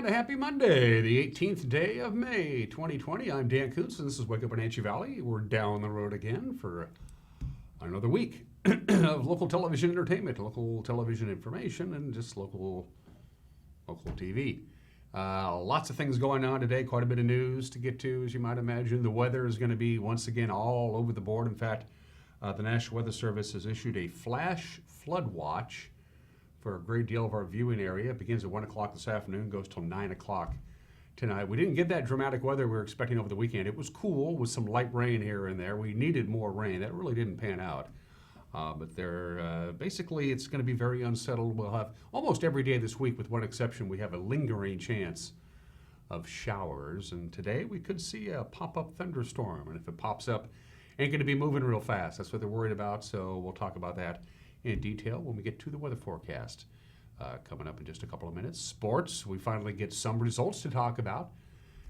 a happy Monday, the 18th day of May, 2020. I'm Dan Kuntz, and this is Wake Up Wenatchee Valley. We're down the road again for another week of local television entertainment, local television information, and just local TV. Lots of things going on today, quite a bit of news to get to, as you might imagine. The weather is going to be, once again, all over the board. In fact, the National Weather Service has issued a flash flood watch for a great deal of our viewing area. It begins at 1 o'clock this afternoon, goes till 9 o'clock tonight. We didn't get that dramatic weather we were expecting over the weekend. It was cool with some light rain here and there. We needed more rain. That really didn't pan out. But basically, it's going to be very unsettled. We'll have almost every day this week, with one exception, we have a lingering chance of showers. And today we could see a pop-up thunderstorm. And if it pops up, ain't going to be moving real fast. That's what they're worried about. So we'll talk about that in detail when we get to the weather forecast coming up in just a couple of minutes. Sports, we finally get some results to talk about.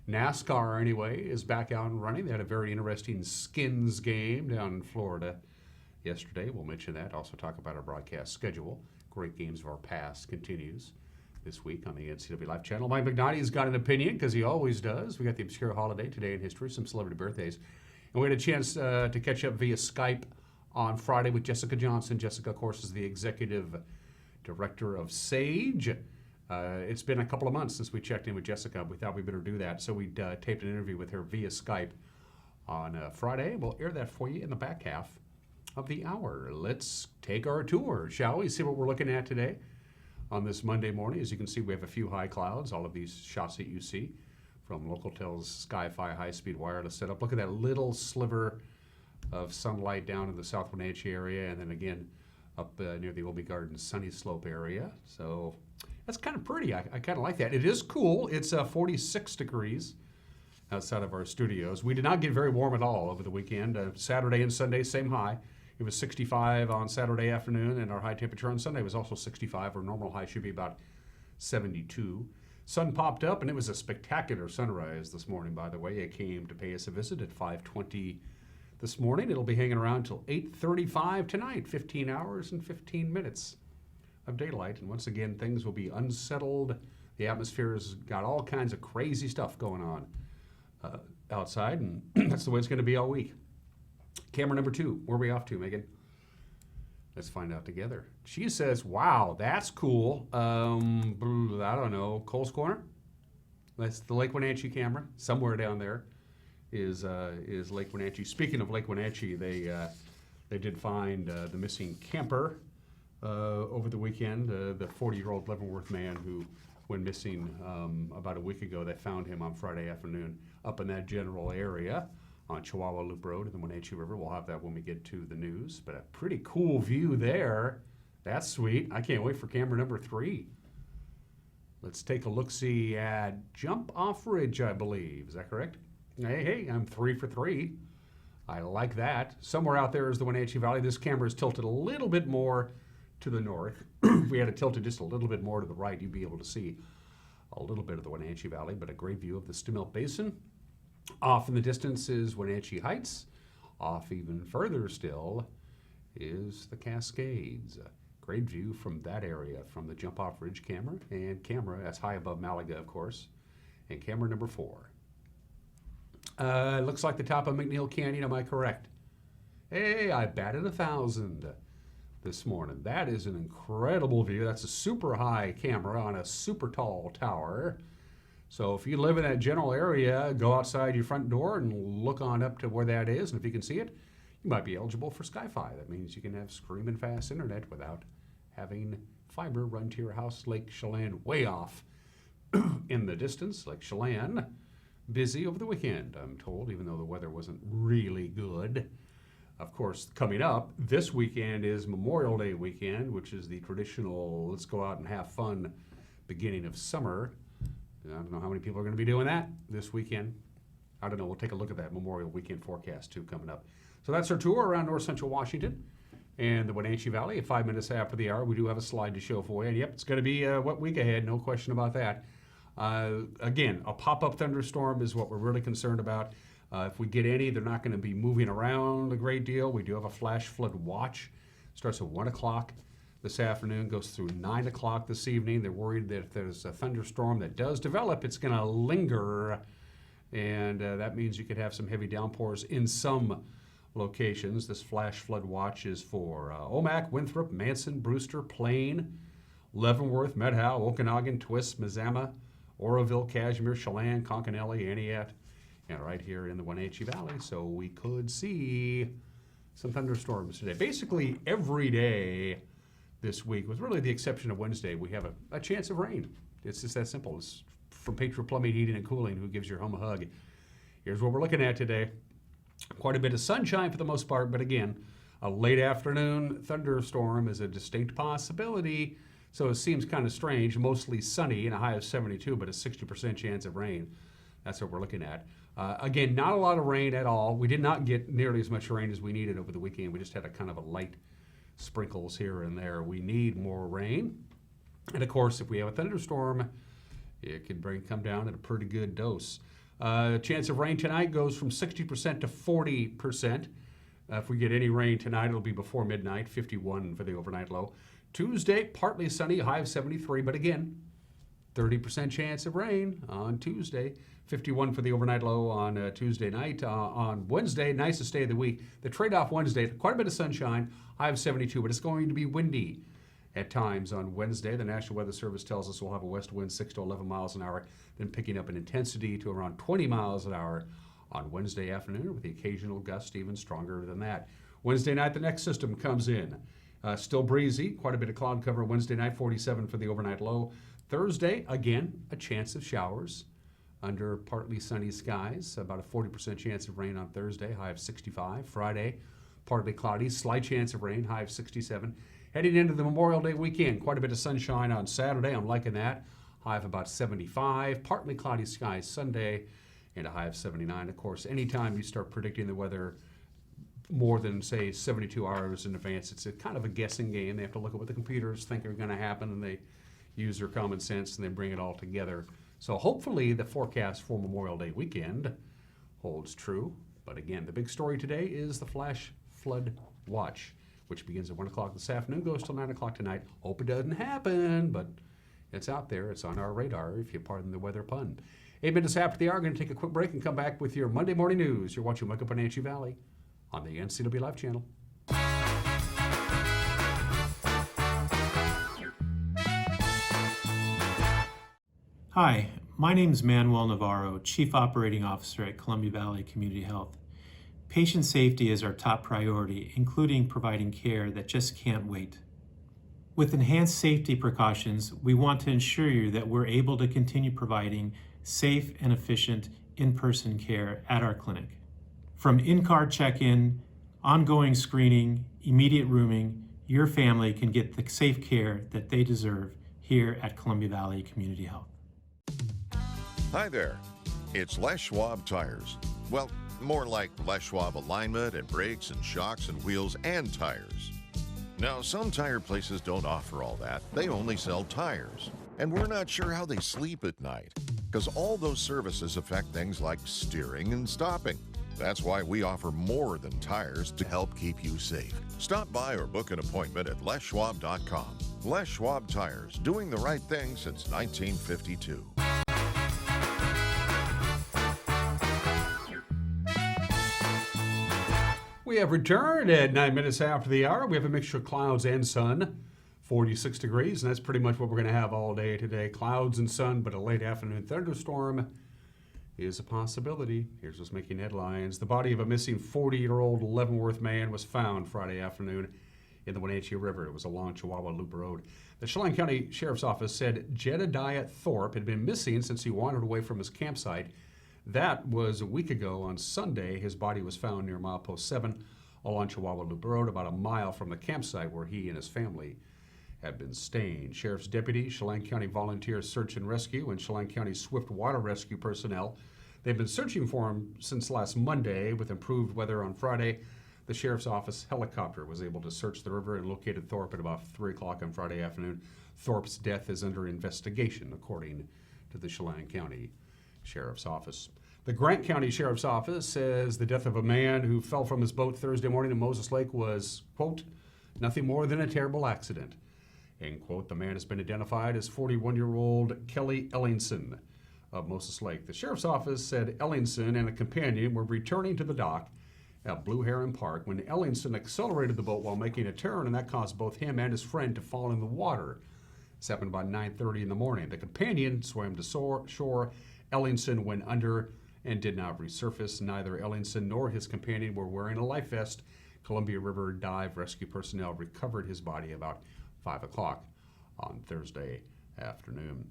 NASCAR, anyway, is back out and running. They had a very interesting skins game down in Florida yesterday. We'll mention that. Also talk about our broadcast schedule. Great Games of Our Past continues this week on the NCW Live channel. Mike McNally's got an opinion, because he always does. We got the obscure holiday today in history, some celebrity birthdays. And we had a chance to catch up via Skype on Friday with Jessica Johnson. Jessica, of course, is the executive director of SAGE. It's been a couple of months since we checked in with Jessica. We thought we better do that, so we taped an interview with her via Skype on Friday. We'll air that for you in the back half of the hour. Let's take our tour, shall we? See what we're looking at today on this Monday morning. As you can see, we have a few high clouds. All of these shots that you see from Localtel's Sky-Fi high-speed wireless setup. Look at that little sliver of sunlight down in the South Wenatchee area, and then again up near the Obi Gardens Sunny Slope area. So that's kind of pretty. I kind of like that. It is cool. It's 46 degrees outside of our studios. We did not get very warm at all over the weekend. Saturday and Sunday, same high. It was 65 on Saturday afternoon, and our high temperature on Sunday was also 65. Our normal high should be about 72. Sun popped up, and it was a spectacular sunrise this morning, by the way. It came to pay us a visit at 5:20 this morning. It'll be hanging around till 8:35 tonight, 15 hours and 15 minutes of daylight. And once again, things will be unsettled. The atmosphere has got all kinds of crazy stuff going on outside, and that's the way it's going to be all week. Camera number 2, where are we off to, Megan? Let's find out together. She says, wow, that's cool. I don't know, Cole's Corner? That's the Lake Wenatchee camera. Somewhere down there is Lake Wenatchee. Speaking of Lake Wenatchee, they did find the missing camper over the weekend, the 40-year-old Leavenworth man who went missing about a week ago. They found him on Friday afternoon up in that general area on Chihuahua Loop Road in the Wenatchee River. We'll have that when we get to the news, but a pretty cool view there. That's sweet. I can't wait for camera number 3. Let's take a look-see at Jump Off Ridge, I believe. Is that correct? Hey, I'm 3 for 3. I like that. Somewhere out there is the Wenatchee Valley. This camera is tilted a little bit more to the north. If we had it tilted just a little bit more to the right, you'd be able to see a little bit of the Wenatchee Valley, but a great view of the Stemilt Basin. Off in the distance is Wenatchee Heights. Off even further still is the Cascades. Great view from that area, from the Jump Off Ridge camera. And camera, that's high above Malaga, of course. And camera number 4. Looks like the top of McNeil Canyon, am I correct? Hey, I batted 1,000 this morning. That is an incredible view. That's a super high camera on a super tall tower. So if you live in that general area, go outside your front door and look on up to where that is. And if you can see it, you might be eligible for Sky-Fi. That means you can have screaming fast internet without having fiber run to your house. Lake Chelan way off in the distance. Lake Chelan busy over the weekend, I'm told, even though the weather wasn't really good. Of course, coming up this weekend is Memorial Day weekend, which is the traditional let's go out and have fun beginning of summer. I don't know how many people are going to be doing that this weekend. I don't know. We'll take a look at that Memorial Weekend forecast, too, coming up. So that's our tour around north central Washington and the Wenatchee Valley. At 5 minutes after the hour, we do have a slide to show for you. And, yep, it's going to be a wet week ahead. No question about that. Again, a pop-up thunderstorm is what we're really concerned about. If we get any, they're not going to be moving around a great deal. We do have a flash flood watch. Starts at 1 o'clock this afternoon, goes through 9 o'clock this evening. They're worried that if there's a thunderstorm that does develop, it's going to linger, and that means you could have some heavy downpours in some locations. This flash flood watch is for Omak, Winthrop, Manson, Brewster, Plain, Leavenworth, Medhow, Okanagan, Twist, Mazama, Oroville, Cashmere, Chelan, Concanelli, Aniat, and right here in the Wenatchee Valley. So we could see some thunderstorms today. Basically every day this week, with really the exception of Wednesday, we have a chance of rain. It's just that simple. It's from Patriot Plumbing, Heating, and Cooling, who gives your home a hug. Here's what we're looking at today. Quite a bit of sunshine for the most part, but again, a late afternoon thunderstorm is a distinct possibility. So it seems kind of strange, mostly sunny and a high of 72, but a 60% chance of rain. That's what we're looking at. Again, not a lot of rain at all. We did not get nearly as much rain as we needed over the weekend. We just had a kind of a light sprinkles here and there. We need more rain. And of course, if we have a thunderstorm, it can come down at a pretty good dose. Chance of rain tonight goes from 60% to 40%. If we get any rain tonight, it'll be before midnight, 51 for the overnight low. Tuesday, partly sunny, high of 73, but again, 30% chance of rain on Tuesday. 51 for the overnight low on Tuesday night. On Wednesday, nicest day of the week. The trade-off Wednesday, quite a bit of sunshine, high of 72, but it's going to be windy at times on Wednesday. The National Weather Service tells us we'll have a west wind 6 to 11 miles an hour, then picking up in intensity to around 20 miles an hour on Wednesday afternoon, with the occasional gust even stronger than that. Wednesday night, the next system comes in. Still breezy, quite a bit of cloud cover Wednesday night, 47 for the overnight low. Thursday, again, a chance of showers under partly sunny skies, about a 40% chance of rain on Thursday, high of 65. Friday, partly cloudy, slight chance of rain, high of 67. Heading into the Memorial Day weekend, quite a bit of sunshine on Saturday, I'm liking that, high of about 75. Partly cloudy skies Sunday, and a high of 79. Of course, anytime you start predicting the weather more than, say, 72 hours in advance, it's a kind of a guessing game. They have to look at what the computers think are going to happen, and they use their common sense, and they bring it all together. So hopefully the forecast for Memorial Day weekend holds true. But again, the big story today is the flash flood watch, which begins at 1 o'clock this afternoon, goes till 9 o'clock tonight. Hope it doesn't happen, but it's out there. It's on our radar, if you pardon the weather pun. 8 minutes after the hour, going to take a quick break and come back with your Monday morning news. You're watching Wake Up Wenatchee Valley on the NCW Live channel. Hi, my name is Manuel Navarro, Chief Operating Officer at Columbia Valley Community Health. Patient safety is our top priority, including providing care that just can't wait. With enhanced safety precautions, we want to ensure you that we're able to continue providing safe and efficient in-person care at our clinic. From in-car check-in, ongoing screening, immediate rooming, your family can get the safe care that they deserve here at Columbia Valley Community Health. Hi there, it's Les Schwab Tires. Well, more like Les Schwab alignment and brakes and shocks and wheels and tires. Now, some tire places don't offer all that. They only sell tires. And we're not sure how they sleep at night, because all those services affect things like steering and stopping. That's why we offer more than tires to help keep you safe. Stop by or book an appointment at leschwab.com. Les Schwab Tires, doing the right thing since 1952. We have returned at 9 minutes after the hour. We have a mixture of clouds and sun, 46 degrees, and that's pretty much what we're going to have all day today. Clouds and sun, but a late afternoon thunderstorm is a possibility. Here's what's making headlines. The body of a missing 40-year-old Leavenworth man was found Friday afternoon in the Wenatchee River. It was along Chihuahua Loop Road. The Chelan County Sheriff's Office said Jedediah Thorpe had been missing since he wandered away from his campsite. That was a week ago on Sunday. His body was found near milepost 7 along Chihuahua Loop Road, about a mile from the campsite where he and his family had been staying. Sheriff's deputies, Chelan County Volunteer Search and Rescue, and Chelan County Swift Water Rescue personnel, they've been searching for him since last Monday. With improved weather on Friday, the Sheriff's Office helicopter was able to search the river and located Thorpe at about 3 o'clock on Friday afternoon. Thorpe's death is under investigation, according to the Chelan County Sheriff's Office. The Grant County Sheriff's Office says the death of a man who fell from his boat Thursday morning in Moses Lake was, quote, nothing more than a terrible accident. End quote. The man has been identified as 41-year-old Kelly Ellingson of Moses Lake. The sheriff's office said Ellingson and a companion were returning to the dock at Blue Heron Park when Ellingson accelerated the boat while making a turn, and that caused both him and his friend to fall in the water. This happened about 9:30 in the morning. The companion swam to shore. Ellingson went under and did not resurface. Neither Ellingson nor his companion were wearing a life vest. Columbia River Dive Rescue personnel recovered his body about 5 o'clock on Thursday afternoon.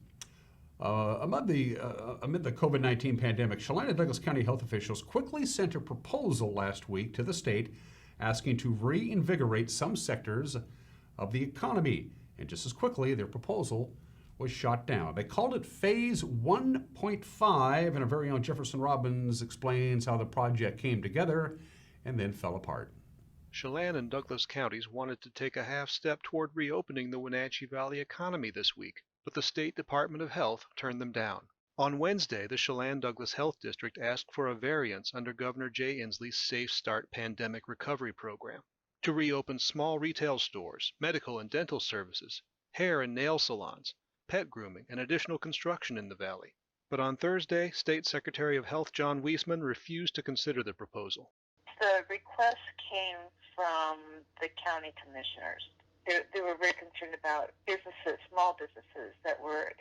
Amid the COVID-19 pandemic, Chelan and Douglas County health officials quickly sent a proposal last week to the state asking to reinvigorate some sectors of the economy. And just as quickly, their proposal was shot down. They called it Phase 1.5, and our very own Jefferson Robbins explains how the project came together and then fell apart. Chelan and Douglas counties wanted to take a half step toward reopening the Wenatchee Valley economy this week, but the State Department of Health turned them down. On Wednesday, the Chelan-Douglas Health District asked for a variance under Governor Jay Inslee's Safe Start Pandemic Recovery Program to reopen small retail stores, medical and dental services, hair and nail salons, pet grooming, and additional construction in the valley. But on Thursday, State Secretary of Health John Weisman refused to consider the proposal. The request came from the county commissioners. They were very concerned about businesses, small businesses that were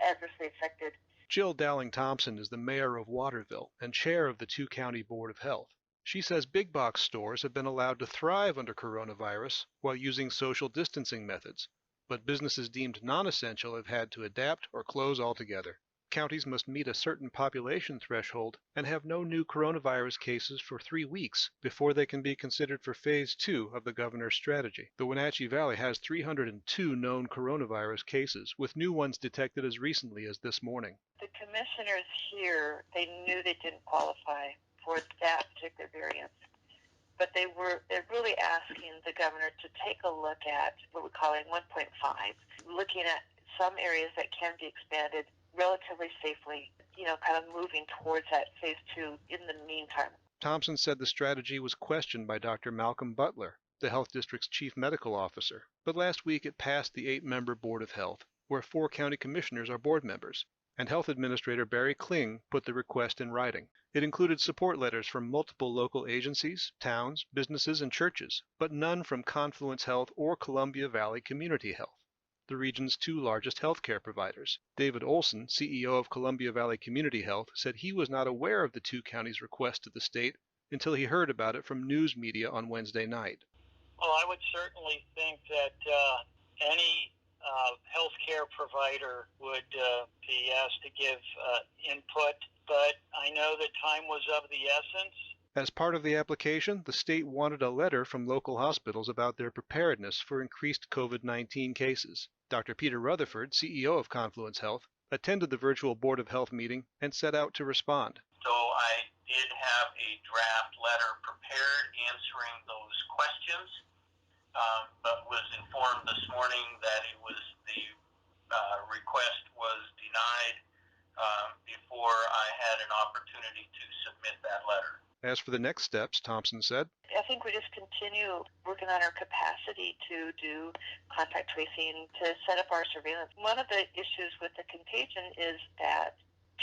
adversely affected. Jill Dowling-Thompson is the mayor of Waterville and chair of the two-county Board of Health. She says big box stores have been allowed to thrive under coronavirus while using social distancing methods, but businesses deemed non-essential have had to adapt or close altogether. Counties must meet a certain population threshold and have no new coronavirus cases for 3 weeks before they can be considered for Phase 2 of the governor's strategy. The Wenatchee Valley has 302 known coronavirus cases, with new ones detected as recently as this morning. The commissioners here, they knew they didn't qualify for that particular variance, but they're really asking the governor to take a look at what we're calling 1.5, looking at some areas that can be expanded relatively safely, kind of moving towards that Phase 2 in the meantime. Thompson said the strategy was questioned by Dr. Malcolm Butler, the health district's chief medical officer, but last week it passed the 8-member Board of Health, where 4 county commissioners are board members, and Health Administrator Barry Kling put the request in writing. It included support letters from multiple local agencies, towns, businesses, and churches, but none from Confluence Health or Columbia Valley Community Health, the region's 2 largest healthcare providers. David Olson, CEO of Columbia Valley Community Health, said he was not aware of the 2 counties' request to the state until he heard about it from news media on Wednesday night. Well, I would certainly think that any healthcare provider would be asked to give input, but I know that time was of the essence. As part of the application, the state wanted a letter from local hospitals about their preparedness for increased COVID-19 cases. Dr. Peter Rutherford, CEO of Confluence Health, attended the virtual Board of Health meeting and set out to respond. So I did have a draft letter prepared answering those questions, but was informed this morning that the request was denied before I had an opportunity to submit that letter. As for the next steps, Thompson said, I think we just continue working on our capacity to do contact tracing, to set up our surveillance. One of the issues with the contagion is that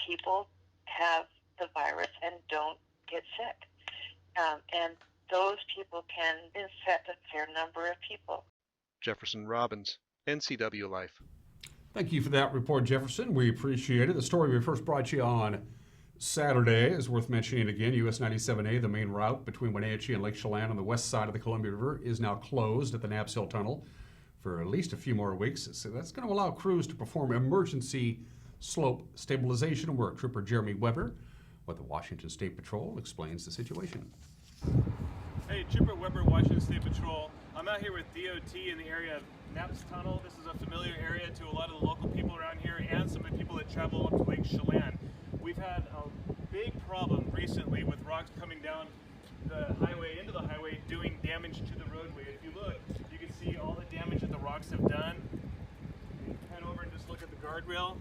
people have the virus and don't get sick. And those people can infect a fair number of people. Jefferson Robbins, NCW Life. Thank you for that report, Jefferson. We appreciate it. The story we first brought you on Saturday is worth mentioning again. US 97A, the main route between Wenatchee and Lake Chelan on the west side of the Columbia River, is now closed at the Knapp's Hill Tunnel for at least a few more weeks. So that's going to allow crews to perform emergency slope stabilization work. Trooper Jeremy Weber with the Washington State Patrol explains the situation. Hey, Trooper Weber, Washington State Patrol. I'm out here with DOT in the area of Knapp's Tunnel. This is a familiar area to a lot of the local people around here and some of the people that travel up to Lake Chelan. We've had a big problem recently with rocks coming down the highway, into the highway, doing damage to the roadway. If you look, you can see all the damage that the rocks have done. Head over and just look at the guardrail.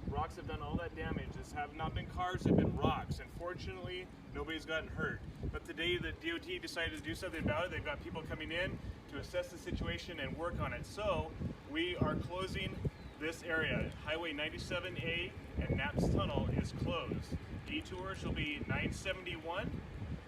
Rocks have done all that damage. This have not been cars, they've been rocks. And fortunately, nobody's gotten hurt. But today the DOT decided to do something about it. They've got people coming in to assess the situation and work on it. So we are closing this area. Highway 97A and Knapp's Tunnel is closed. Detours will be 971,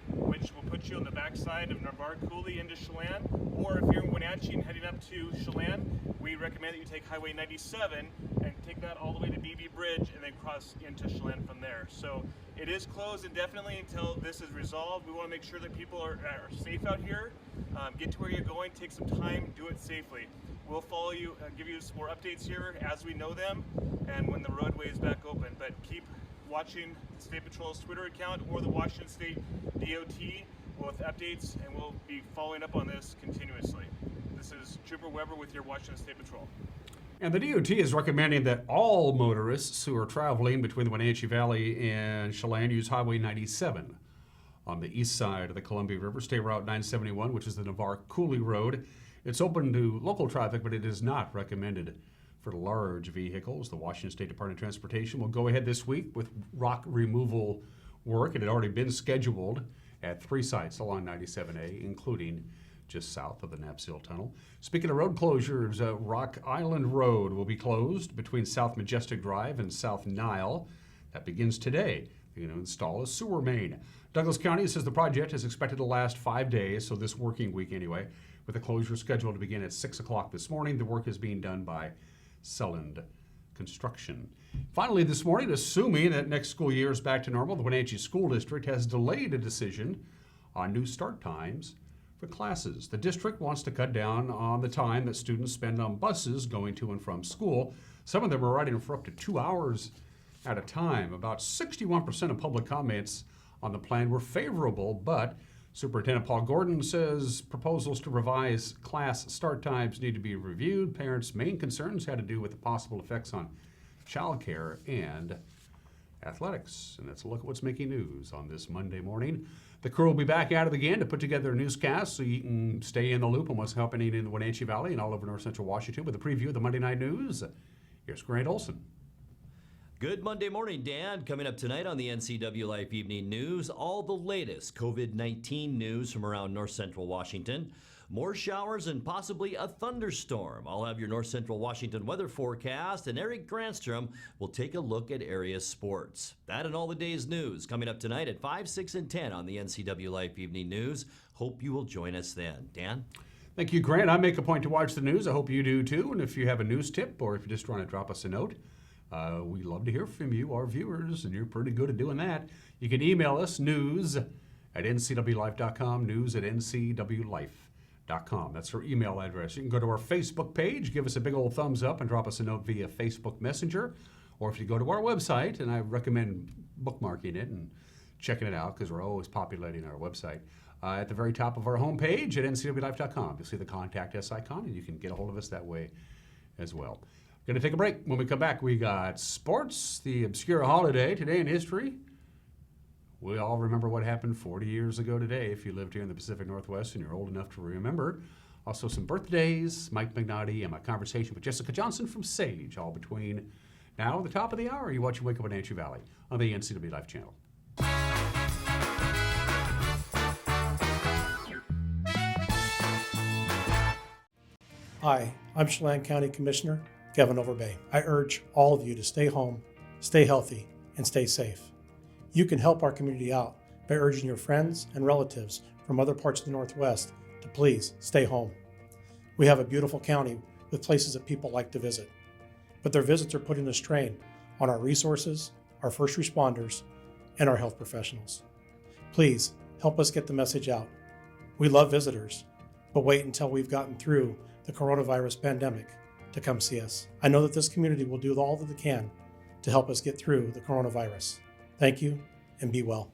which will put you on the backside of Navarre Coulee into Chelan, or if you're in Wenatchee and heading up to Chelan, we recommend that you take Highway 97 and take that all the way to BB Bridge and then cross into Chelan from there. So it is closed indefinitely until this is resolved. We want to make sure that people are safe out here. Get to where you're going, take some time, do it safely. We'll follow you, give you some more updates here as we know them and when the roadway is back open. But keep watching the State Patrol's Twitter account or the Washington State DOT with updates, and we'll be following up on this continuously. This is Trooper Weber with your Washington State Patrol. And the DOT is recommending that all motorists who are traveling between the Wenatchee Valley and Chelan use Highway 97 on the east side of the Columbia River, State Route 971, which is the Navarre Coulee Road. It's open to local traffic, but it is not recommended for large vehicles. The Washington State Department of Transportation will go ahead this week with rock removal work. It had already been scheduled at 3 sites along 97A, including just south of the Knapp's Hill Tunnel. Speaking of road closures, Rock Island Road will be closed between South Majestic Drive and South Nile. That begins today. They're going to install a sewer main. Douglas County says the project is expected to last 5 days, so this working week anyway, with the closure scheduled to begin at 6 o'clock this morning. The work is being done by Selland Construction. Finally this morning, assuming that next school year is back to normal, the Wenatchee School District has delayed a decision on new start times for classes. The district wants to cut down on the time that students spend on buses going to and from school. Some of them are riding for up to 2 hours at a time. About 61% of public comments on the plan were favorable, but Superintendent Paul Gordon says proposals to revise class start times need to be reviewed. Parents' main concerns had to do with the possible effects on childcare and athletics. And that's a look at what's making news on this Monday morning. The crew will be back at it again to put together a newscast so you can stay in the loop on what's happening in the Wenatchee Valley and all over north central Washington with a preview of the Monday night news. Here's Grant Olson. Good Monday morning, Dan. Coming up tonight on the NCW Life Evening News, all the latest COVID-19 news from around north central Washington. More showers and possibly a thunderstorm. I'll have your north central Washington weather forecast, and Eric Granstrom will take a look at area sports. That and all the day's news coming up tonight at 5, 6, and 10 on the NCW Life Evening News. Hope you will join us then. Dan? Thank you, Grant. I make a point to watch the news. I hope you do too. And if you have a news tip or if you just want to drop us a note, we love to hear from you, our viewers, and you're pretty good at doing that. You can email us news@ncwlife.com, news@ncwlife.com. That's our email address. You can go to our Facebook page, give us a big old thumbs up, and drop us a note via Facebook Messenger. Or if you go to our website, and I recommend bookmarking it and checking it out because we're always populating our website. At the very top of our homepage at ncwlife.com, you'll see the Contact Us icon, and you can get a hold of us that way as well. Going to take a break. When we come back, we got sports, the obscure holiday, today in history. We all remember what happened 40 years ago today if you lived here in the Pacific Northwest and you're old enough to remember. Also some birthdays, Mike McNaughty, and my conversation with Jessica Johnson from Sage, all between now and the top of the hour. You watch Wake Up in Wenatchee Valley on the NCW Life channel. Hi, I'm Chelan County Commissioner Kevin Overbay. I urge all of you to stay home, stay healthy, and stay safe. You can help our community out by urging your friends and relatives from other parts of the Northwest to please stay home. We have a beautiful county with places that people like to visit, but their visits are putting a strain on our resources, our first responders, and our health professionals. Please help us get the message out. We love visitors, but wait until we've gotten through the coronavirus pandemic to come see us. I know that this community will do all that they can to help us get through the coronavirus. Thank you, and be well.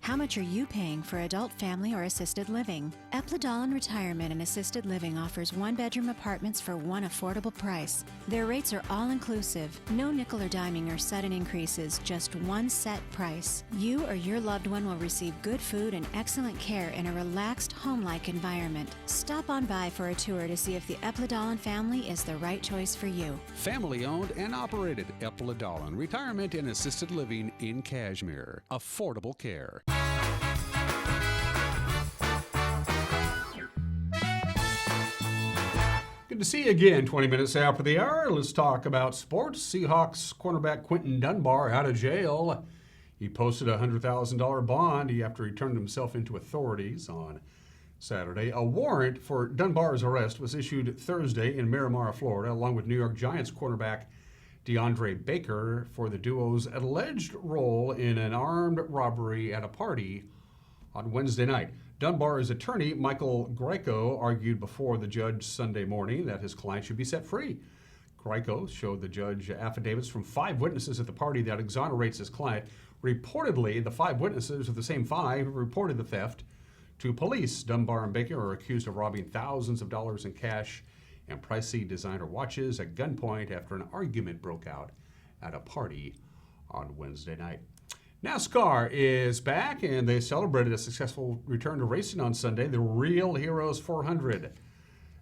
How much are you paying for adult, family, or assisted living? Epladolin Retirement and Assisted Living offers one-bedroom apartments for one affordable price. Their rates are all-inclusive, no nickel or diming or sudden increases, just one set price. You or your loved one will receive good food and excellent care in a relaxed, home-like environment. Stop on by for a tour to see if the Epladolin family is the right choice for you. Family owned and operated, Epladolin Retirement and Assisted Living in Cashmere. Affordable care. Good to see you again. 20 minutes after the hour. Let's talk about sports. Seahawks cornerback Quentin Dunbar out of jail. He posted a $100,000 bond after he turned himself into authorities on Saturday. A warrant for Dunbar's arrest was issued Thursday in Miramar, Florida, along with New York Giants cornerback DeAndre Baker for the duo's alleged role in an armed robbery at a party on Wednesday night. Dunbar's attorney, Michael Greco, argued before the judge Sunday morning that his client should be set free. Greco showed the judge affidavits from 5 witnesses at the party that exonerates his client. Reportedly, the 5 witnesses are the same 5 who reported the theft to police. Dunbar and Baker are accused of robbing thousands of dollars in cash and pricey designer watches at gunpoint after an argument broke out at a party on Wednesday night. NASCAR is back, and they celebrated a successful return to racing on Sunday, the Real Heroes 400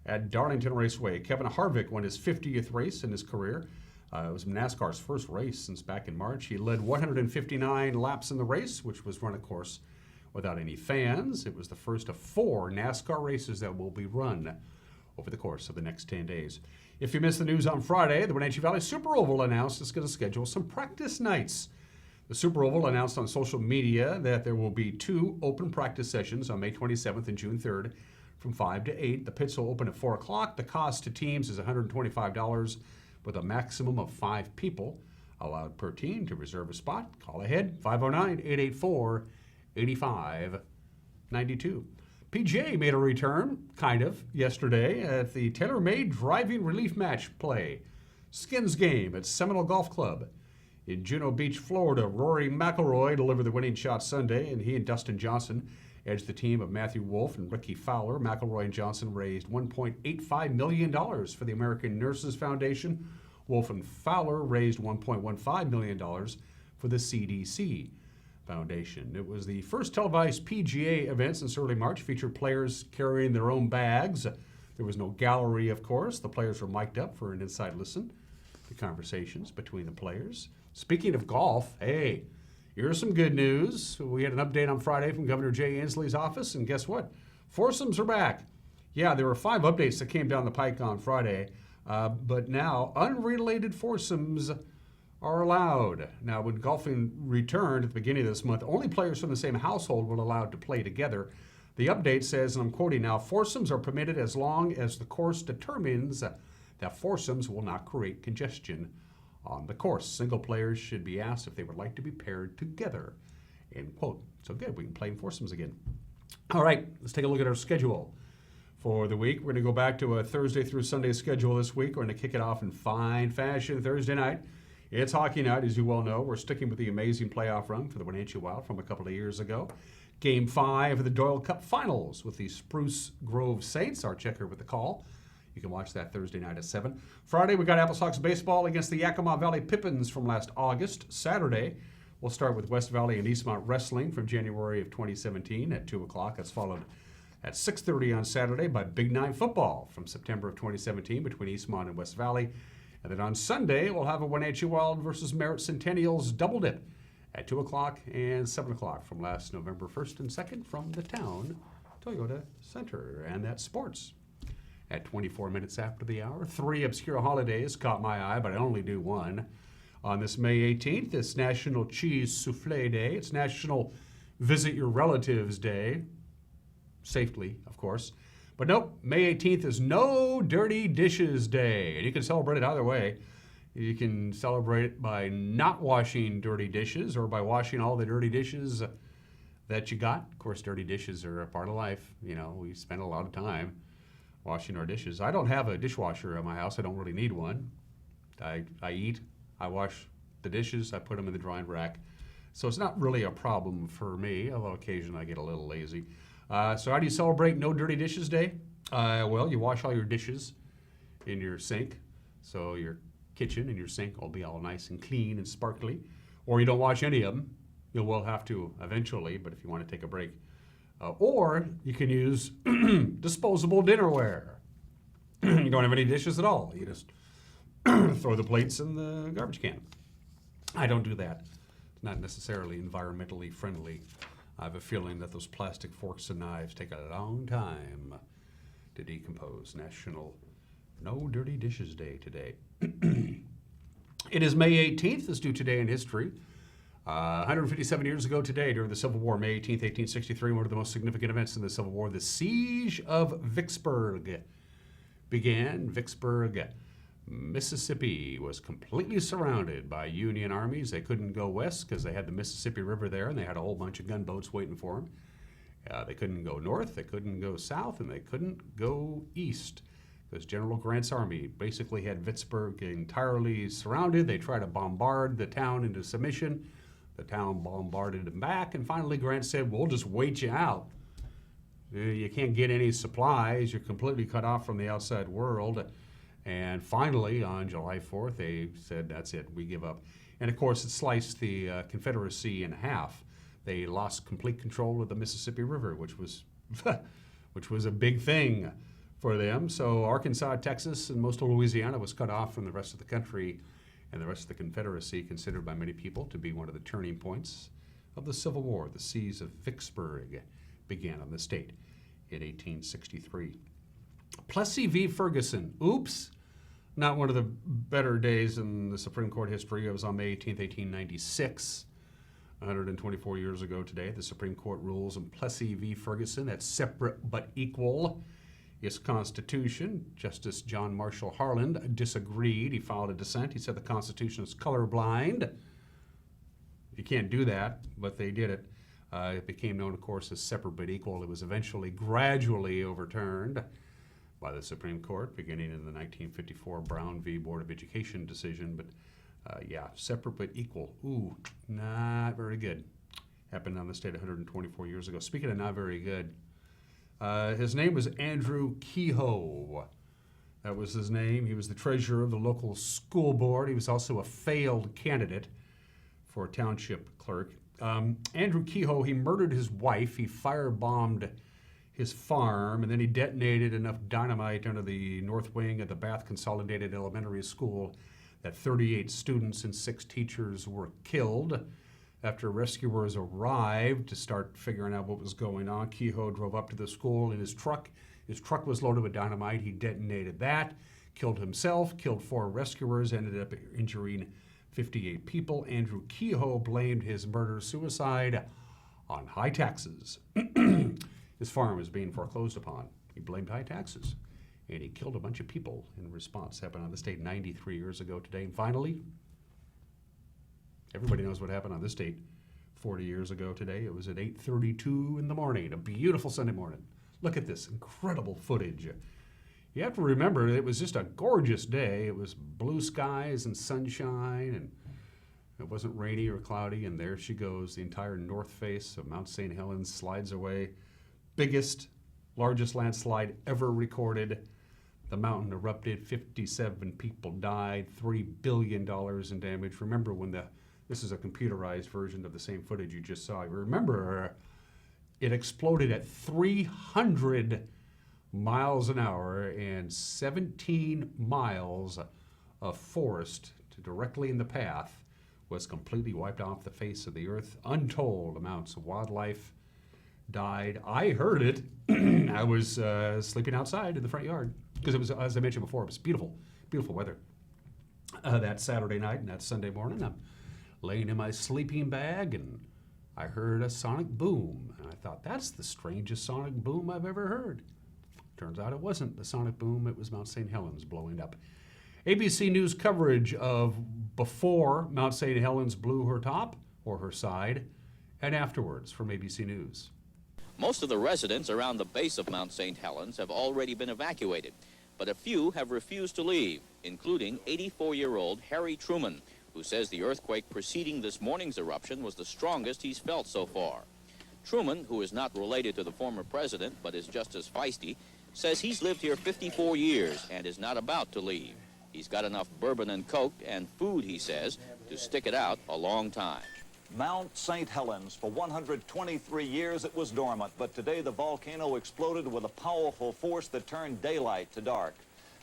at Darlington Raceway. Kevin Harvick won his 50th race in his career. It was NASCAR's first race since back in March. He led 159 laps in the race, which was run, of course, without any fans. It was the first of 4 NASCAR races that will be run over the course of the next 10 days. If you missed the news on Friday, the Wenatchee Valley Super Oval announced it's going to schedule some practice nights. The Super Oval announced on social media that there will be 2 open practice sessions on May 27th and June 3rd from 5 to 8. The pits will open at 4 o'clock. The cost to teams is $125 with a maximum of 5 people allowed per team. To reserve a spot, call ahead, 509-884-8592. PGA made a return, kind of, yesterday at the tailor-made driving relief match play. Skins game at Seminole Golf Club. In Juno Beach, Florida, Rory McIlroy delivered the winning shot Sunday, and he and Dustin Johnson edged the team of Matthew Wolff and Ricky Fowler. McIlroy and Johnson raised $1.85 million for the American Nurses Foundation. Wolff and Fowler raised $1.15 million for the CDC Foundation. It was the first televised PGA event since early March, featured players carrying their own bags. There was no gallery, of course. The players were mic'd up for an inside listen to conversations between the players. Speaking of golf, hey, here's some good news. We had an update on Friday from Governor Jay Inslee's office, and guess what? Foursomes are back. Yeah, there were 5 updates that came down the pike on Friday, but now unrelated foursomes are allowed. Now, when golfing returned at the beginning of this month, only players from the same household were allowed to play together. The update says, and I'm quoting now, foursomes are permitted as long as the course determines that foursomes will not create congestion on the course. Single players should be asked if they would like to be paired together, end quote. So good, we can play in foursomes again. All right, let's take a look at our schedule for the week. We're going to go back to a Thursday through Sunday schedule this week. We're going to kick it off in fine fashion Thursday night. It's hockey night, as you well know. We're sticking with the amazing playoff run for the Wenatchee Wild from a couple of years ago. Game 5 of the Doyle Cup Finals with the Spruce Grove Saints. Our checker with the call. You can watch that Thursday night at 7. Friday, we got Apple Sox baseball against the Yakima Valley Pippins from last August. Saturday, we'll start with West Valley and Eastmont Wrestling from January of 2017 at 2 o'clock. That's followed at 6:30 on Saturday by Big 9 football from September of 2017 between Eastmont and West Valley. And then on Sunday, we'll have a Wenatchee Wild versus Merritt Centennials double dip at 2 o'clock and 7 o'clock from last November 1st and 2nd from the town Toyota Center. And that's sports. At 24 minutes after the hour, 3 obscure holidays caught my eye, but I only do one. On this May 18th, it's National Cheese Soufflé Day. It's National Visit Your Relatives Day. Safely, of course. But nope, May 18th is No Dirty Dishes Day. And you can celebrate it either way. You can celebrate it by not washing dirty dishes or by washing all the dirty dishes that you got. Of course, dirty dishes are a part of life. You know, we spend a lot of time washing our dishes. I don't have a dishwasher at my house. I don't really need one. I eat, I wash the dishes, I put them in the drying rack. So it's not really a problem for me, although occasionally I get a little lazy. So how do you celebrate No Dirty Dishes Day? Well, you wash all your dishes in your sink. So your kitchen and your sink will be all nice and clean and sparkly. Or you don't wash any of them. You will have to eventually, but if you want to take a break. Or you can use disposable dinnerware. You don't have any dishes at all. You just throw the plates in the garbage can. I don't do that. It's not necessarily environmentally friendly. I have a feeling that those plastic forks and knives take a long time to decompose. National No Dirty Dishes Day today. It is May 18th. Let's do Today in History. 157 years ago today, during the Civil War, May 18th, 1863, one of the most significant events in the Civil War, the Siege of Vicksburg began. Vicksburg, Mississippi was completely surrounded by Union armies. They couldn't go west because they had the Mississippi River there, and they had a whole bunch of gunboats waiting for them. They couldn't go north, they couldn't go south, and they couldn't go east because General Grant's army basically had Vicksburg entirely surrounded. They tried to bombard the town into submission. The town bombarded them back, and finally Grant said, we'll just wait you out. You can't get any supplies. You're completely cut off from the outside world. And finally, on July 4th, they said, that's it, we give up. And of course, it sliced the Confederacy in half. They lost complete control of the Mississippi River, which was a big thing for them. So Arkansas, Texas, and most of Louisiana was cut off from the rest of the country, and the rest of the Confederacy, considered by many people to be one of the turning points of the Civil War. The Siege of Vicksburg began on the state in 1863. Plessy v. Ferguson. Oops. Not one of the better days in the Supreme Court history. It was on May 18th, 1896. 124 years ago today, the Supreme Court rules in Plessy v. Ferguson that separate but equal is Constitution. Justice John Marshall Harlan disagreed. He filed a dissent. He said the Constitution is colorblind. You can't do that, but they did it. It became known, of course, as separate but equal. It was eventually gradually overturned by the Supreme Court, beginning in the 1954 Brown v. Board of Education decision. But separate but equal. Ooh, not very good. Happened on the state 124 years ago. Speaking of not very good, his name was Andrew Kehoe. That was his name. He was the treasurer of the local school board. He was also a failed candidate for township clerk. Andrew Kehoe, he murdered his wife. He firebombed his farm, and then he detonated enough dynamite under the north wing of the Bath Consolidated Elementary School that 38 students and 6 teachers were killed. After rescuers arrived to start figuring out what was going on, Kehoe drove up to the school in his truck. His truck was loaded with dynamite. He detonated that, killed himself, killed 4 rescuers, ended up injuring 58 people. Andrew Kehoe blamed his murder-suicide on high taxes. His farm was being foreclosed upon. He blamed high taxes, and he killed a bunch of people in response. Happened on the state 93 years ago today. And finally, everybody knows what happened on this date 40 years ago today. It was at 8:32 in the morning, a beautiful Sunday morning. Look at this incredible footage. You have to remember, it was just a gorgeous day. It was blue skies and sunshine, and it wasn't rainy or cloudy, and there she goes. The entire north face of Mount St. Helens slides away. Biggest, largest landslide ever recorded. The mountain erupted, 57 people died, $3 billion in damage. Remember when this is a computerized version of the same footage you just saw. Remember, it exploded at 300 miles an hour, and 17 miles of forest directly in the path was completely wiped off the face of the earth. Untold amounts of wildlife died. I heard it. I was sleeping outside in the front yard because it was, as I mentioned before, it was beautiful, beautiful weather. That Saturday night and that Sunday morning, I'm laying in my sleeping bag and I heard a sonic boom. And I thought, that's the strangest sonic boom I've ever heard. Turns out it wasn't the sonic boom, it was Mount St. Helens blowing up. ABC News coverage of before Mount St. Helens blew her top or her side, and afterwards from ABC News. Most of the residents around the base of Mount St. Helens have already been evacuated, but a few have refused to leave, including 84-year-old Harry Truman, who says the earthquake preceding this morning's eruption was the strongest he's felt so far. Truman, who is not related to the former president but is just as feisty, says he's lived here 54 years and is not about to leave. He's got enough bourbon and coke and food, he says, to stick it out a long time. Mount St. Helens, for 123 years it was dormant, but today the volcano exploded with a powerful force that turned daylight to dark.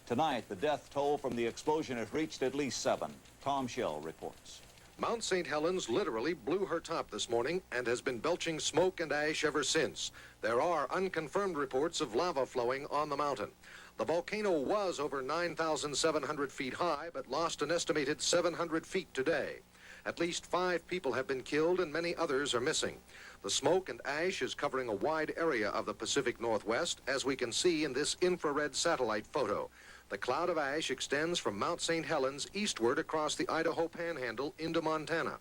Tonight, the death toll from the explosion has reached at least 7. Tom Schell reports. Mount St. Helens literally blew her top this morning and has been belching smoke and ash ever since. There are unconfirmed reports of lava flowing on the mountain. The volcano was over 9,700 feet high, but lost an estimated 700 feet today. At least 5 people have been killed and many others are missing. The smoke and ash is covering a wide area of the Pacific Northwest, as we can see in this infrared satellite photo. The cloud of ash extends from Mount St. Helens eastward across the Idaho Panhandle into Montana.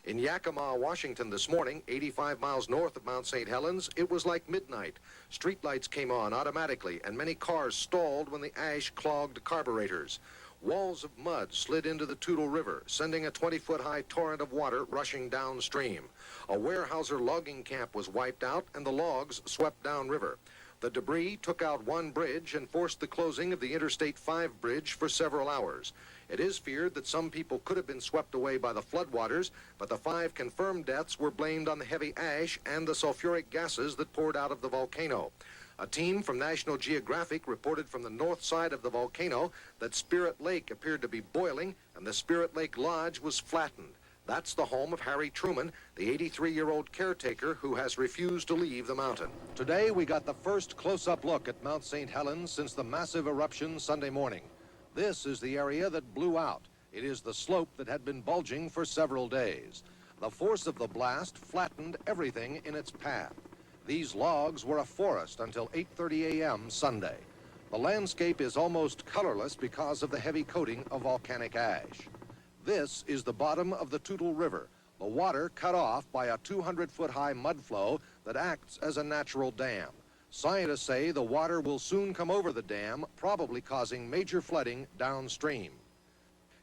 In Yakima, Washington this morning, 85 miles north of Mount St. Helens, it was like midnight. Streetlights came on automatically, and many cars stalled when the ash clogged carburetors. Walls of mud slid into the Toutle River, sending a 20-foot-high torrent of water rushing downstream. A Weyerhaeuser logging camp was wiped out, and the logs swept downriver. The debris took out one bridge and forced the closing of the Interstate 5 bridge for several hours. It is feared that some people could have been swept away by the floodwaters, but the 5 confirmed deaths were blamed on the heavy ash and the sulfuric gases that poured out of the volcano. A team from National Geographic reported from the north side of the volcano that Spirit Lake appeared to be boiling and the Spirit Lake Lodge was flattened. That's the home of Harry Truman, the 83-year-old caretaker who has refused to leave the mountain. Today we got the first close-up look at Mount St. Helens since the massive eruption Sunday morning. This is the area that blew out. It is the slope that had been bulging for several days. The force of the blast flattened everything in its path. These logs were a forest until 8:30 a.m. Sunday. The landscape is almost colorless because of the heavy coating of volcanic ash. This is the bottom of the Toutle River, the water cut off by a 200-foot-high mud flow that acts as a natural dam. Scientists say the water will soon come over the dam, probably causing major flooding downstream.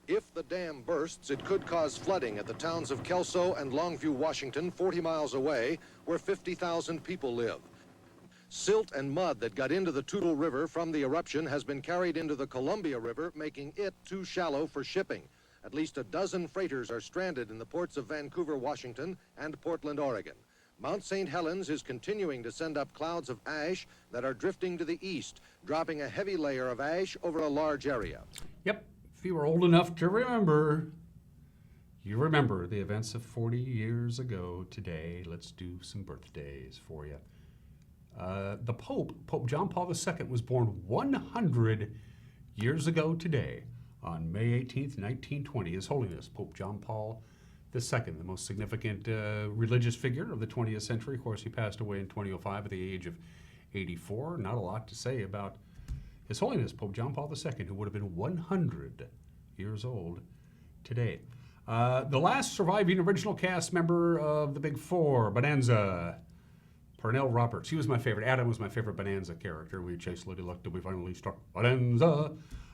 If the dam bursts, it could cause flooding at the towns of Kelso and Longview, Washington, 40 miles away, where 50,000 people live. Silt and mud that got into the Toutle River from the eruption has been carried into the Columbia River, making it too shallow for shipping. At least a dozen freighters are stranded in the ports of Vancouver, Washington, and Portland, Oregon. Mount St. Helens is continuing to send up clouds of ash that are drifting to the east, dropping a heavy layer of ash over a large area. Yep, if you were old enough to remember, you remember the events of 40 years ago today. Let's do some birthdays for you. The Pope John Paul II, was born 100 years ago today. On May 18th, 1920, His Holiness Pope John Paul II, the most significant religious figure of the 20th century. Of course, he passed away in 2005 at the age of 84. Not a lot to say about His Holiness Pope John Paul II, who would have been 100 years old today. The last surviving original cast member of the Big Four, Bonanza, Pernell Roberts. He was my favorite. Adam was my favorite Bonanza character. We chased Lady Luck till we finally struck Bonanza.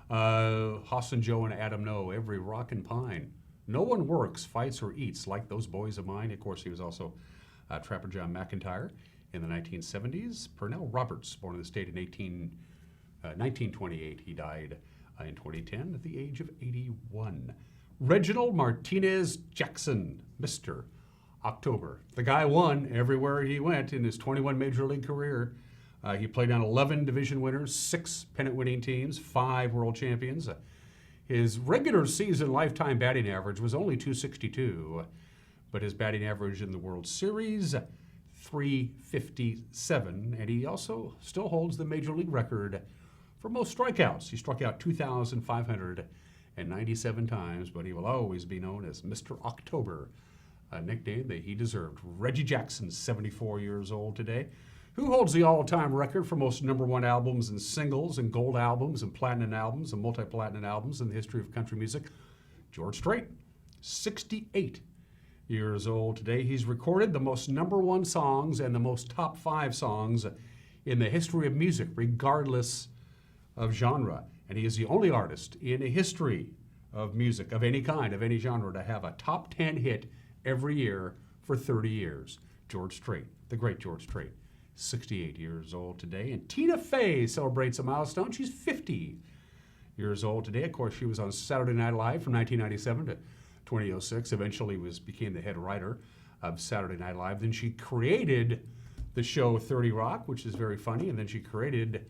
Hoss and Joe and Adam know every rock and pine. No one works, fights, or eats like those boys of mine. Of course, he was also Trapper John McIntyre in the 1970s. Pernell Roberts, born in the state in 1928. He died in 2010 at the age of 81. Reginald Martinez Jackson, Mr. October. The guy won everywhere he went in his 21 major league career. He played on 11 division winners, 6 pennant-winning teams, 5 world champions. His regular season lifetime batting average was only .262, but his batting average in the World Series, .357, and he also still holds the major league record for most strikeouts. He struck out 2,597 times, but he will always be known as Mr. October, a nickname that he deserved. Reggie Jackson, 74 years old today. Who holds the all-time record for most #1 albums and singles and gold albums and platinum albums and multi-platinum albums in the history of country music? George Strait, 68 years old today. He's recorded the most #1 songs and the most top 5 songs in the history of music, regardless of genre. And he is the only artist in a history of music, of any kind, of any genre, to have a top 10 hit every year for 30 years. George Strait, the great George Strait. 68 years old today. And Tina Fey celebrates a milestone. She's 50 years old today. Of course, she was on Saturday Night Live from 1997 to 2006. Eventually became the head writer of Saturday Night Live. Then she created the show 30 Rock, which is very funny. And then she created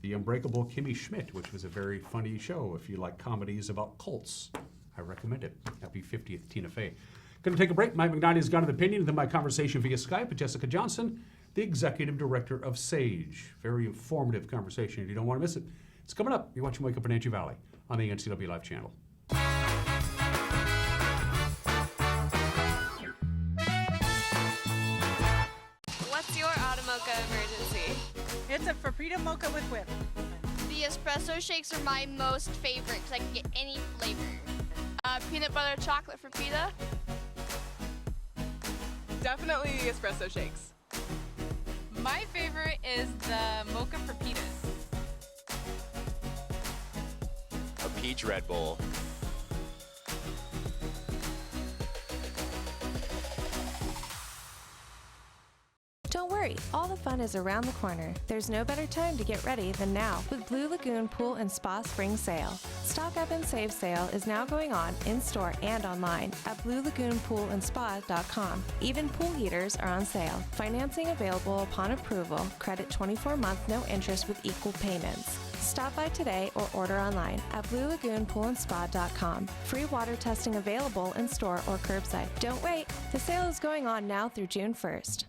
The Unbreakable Kimmy Schmidt, which was a very funny show. If you like comedies about cults, I recommend it. Happy 50th, Tina Fey. Going to take a break. Mike McKnighty's got an opinion. Then my conversation via Skype with Jessica Johnson, the executive director of SAGE. Very informative conversation. If you don't want to miss it, It's coming up. You're watching Wake Up Wenatchee Valley on the NCW Live channel. What's your AUT-TO emergency? It's a Frappuccino mocha with whip. The espresso shakes are my most favorite because I can get any flavor. Peanut butter chocolate for pita. Definitely the espresso shakes. My favorite is the mocha for pitas. A peach Red Bull. Don't worry, all the fun is around the corner. There's no better time to get ready than now with Blue Lagoon Pool and Spa Spring Sale. Stock Up and Save sale is now going on in-store and online at bluelagoonpoolandspa.com. Even pool heaters are on sale. Financing available upon approval. Credit 24-month, no interest with equal payments. Stop by today or order online at bluelagoonpoolandspa.com. Free water testing available in store or curbside. Don't wait. The sale is going on now through June 1st.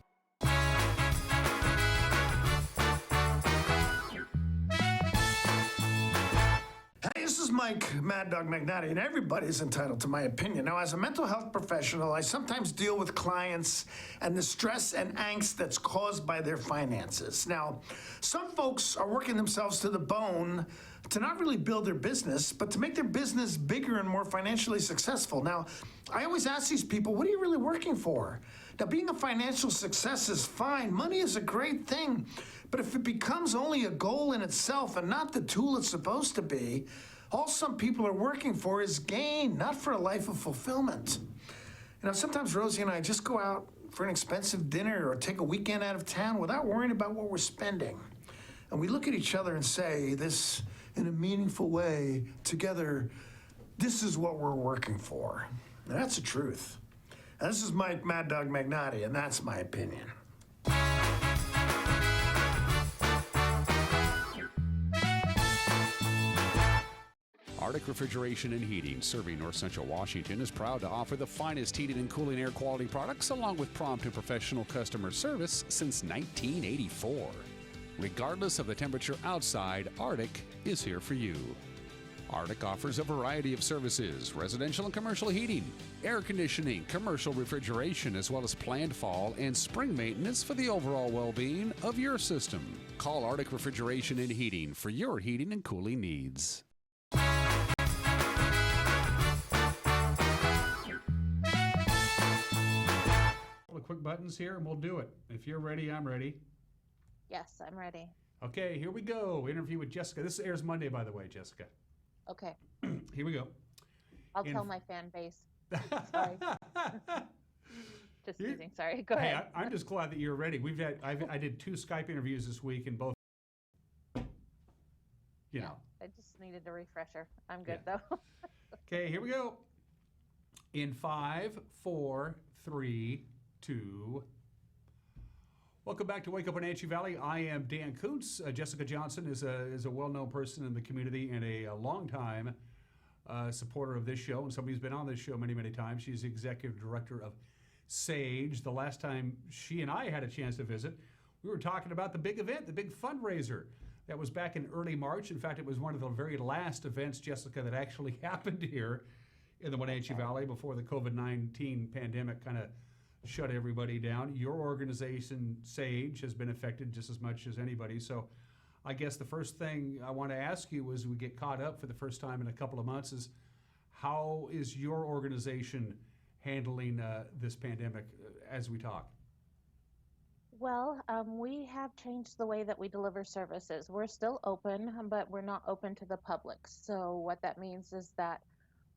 Hey, this is Mike Mad Dog Magnati, and everybody's entitled to my opinion. Now, as a mental health professional, I sometimes deal with clients and the stress and angst that's caused by their finances. Now, some folks are working themselves to the bone to not really build their business, but to make their business bigger and more financially successful. Now, I always ask these people, what are you really working for? Now, being a financial success is fine. Money is a great thing. But if it becomes only a goal in itself and not the tool it's supposed to be, all some people are working for is gain, not for a life of fulfillment. You know, sometimes Rosie and I just go out for an expensive dinner or take a weekend out of town without worrying about what we're spending. And we look at each other and say this in a meaningful way together, this is what we're working for. And that's the truth. And this is Mike Mad Dog Magnati, and that's my opinion. Arctic Refrigeration and Heating, serving North Central Washington, is proud to offer the finest heating and cooling air quality products along with prompt and professional customer service since 1984. Regardless of the temperature outside, Arctic is here for you. Arctic offers a variety of services: residential and commercial heating, air conditioning, commercial refrigeration, as well as planned fall and spring maintenance for the overall well-being of your system. Call Arctic Refrigeration and Heating for your heating and cooling needs. Quick buttons here and we'll do it. If you're ready, I'm ready. Yes, I'm ready. Okay, here we go. Interview with Jessica. This airs Monday, by the way, Jessica. Okay. Here we go. I'll tell my fan base. Sorry. Just teasing. Sorry. Go ahead. Hey, I'm just glad that you're ready. I did 2 Skype interviews this week, and both. You know. I just needed a refresher. I'm good though. Okay, here we go. In 5, 4, 3, 2. Welcome back to Wake Up Wenatchee Valley. I am Dan Kuntz. Jessica Johnson is a well-known person in the community and a long-time supporter of this show, and somebody who's been on this show many, many times. She's the executive director of SAGE. The last time she and I had a chance to visit, we were talking about the big event, the big fundraiser. That was back in early March. In fact, it was one of the very last events, Jessica, that actually happened here in the Wenatchee Valley before the COVID-19 pandemic kind of shut everybody down. Your organization, SAGE, has been affected just as much as anybody. So I guess the first thing I want to ask you as we get caught up for the first time in a couple of months is, how is your organization handling this pandemic as we talk? Well, we have changed the way that we deliver services. We're still open, but we're not open to the public. So what that means is that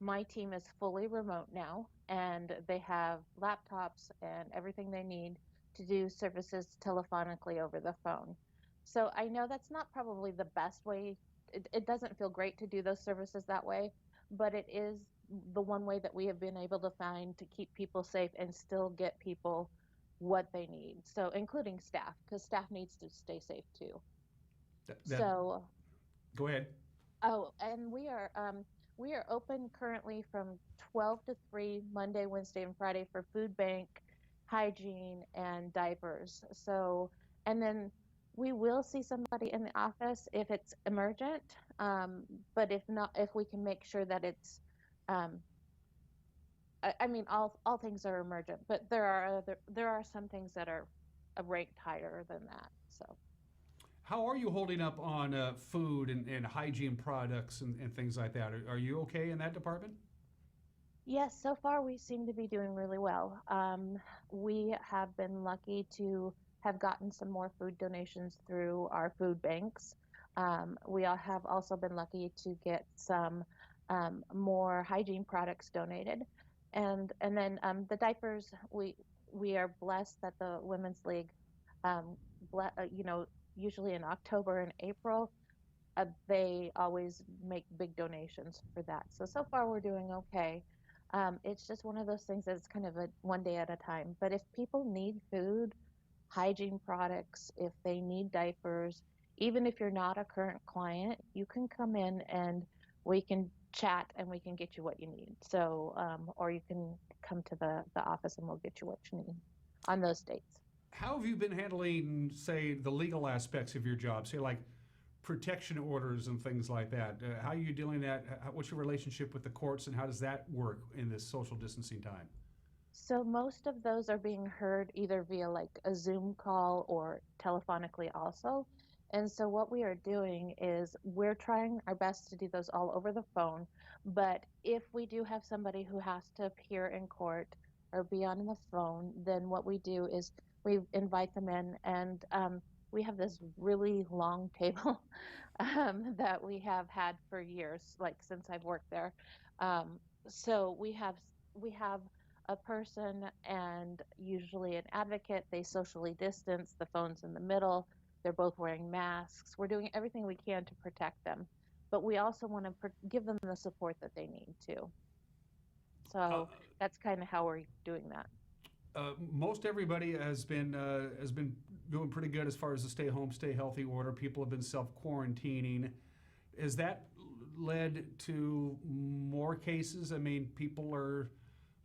my team is fully remote now, and they have laptops and everything they need to do services telephonically over the phone. So I know that's not probably the best way. It doesn't feel great to do those services that way, but it is the one way that we have been able to find to keep people safe and still get people what they need. So including staff, because staff needs to stay safe too. So go ahead. Oh, and we are open currently from 12 to 3 Monday, Wednesday, and Friday for food bank, hygiene, and diapers. So, and then We will see somebody in the office if it's emergent, but if not, if we can make sure that it's, um, I mean, all things are emergent, but there are some things that are ranked higher than that. So. How are you holding up on food and hygiene products and things like that? Are you okay in that department? Yes, so far we seem to be doing really well. We have been lucky to have gotten some more food donations through our food banks. We all have also been lucky to get some more hygiene products donated, and then the diapers. We are blessed that the Women's League, um, you know, usually in October and April, they always make big donations for that. So far we're doing okay. It's just one of those things that's kind of a one day at a time. But if people need food, hygiene products, if they need diapers, even if you're not a current client, you can come in and we can chat and we can get you what you need. So, or you can come to the office and we'll get you what you need on those dates. How have you been handling, say, the legal aspects of your job? Say, like protection orders and things like that. How are you dealing that? What's your relationship with the courts, and how does that work in this social distancing time? So most of those are being heard either via like a Zoom call or telephonically also. And so what we are doing is we're trying our best to do those all over the phone. But if we do have somebody who has to appear in court or be on the phone, then what we do is we invite them in, and we have this really long table that we have had for years, like since I've worked there. So we have a person and usually an advocate. They socially distance. The phone's in the middle. They're both wearing masks. We're doing everything we can to protect them, but we also want to give them the support that they need too. So that's kind of how we're doing that. Most everybody has been doing pretty good as far as the stay home, stay healthy order. People have been self-quarantining. Has that led to more cases? I mean, people are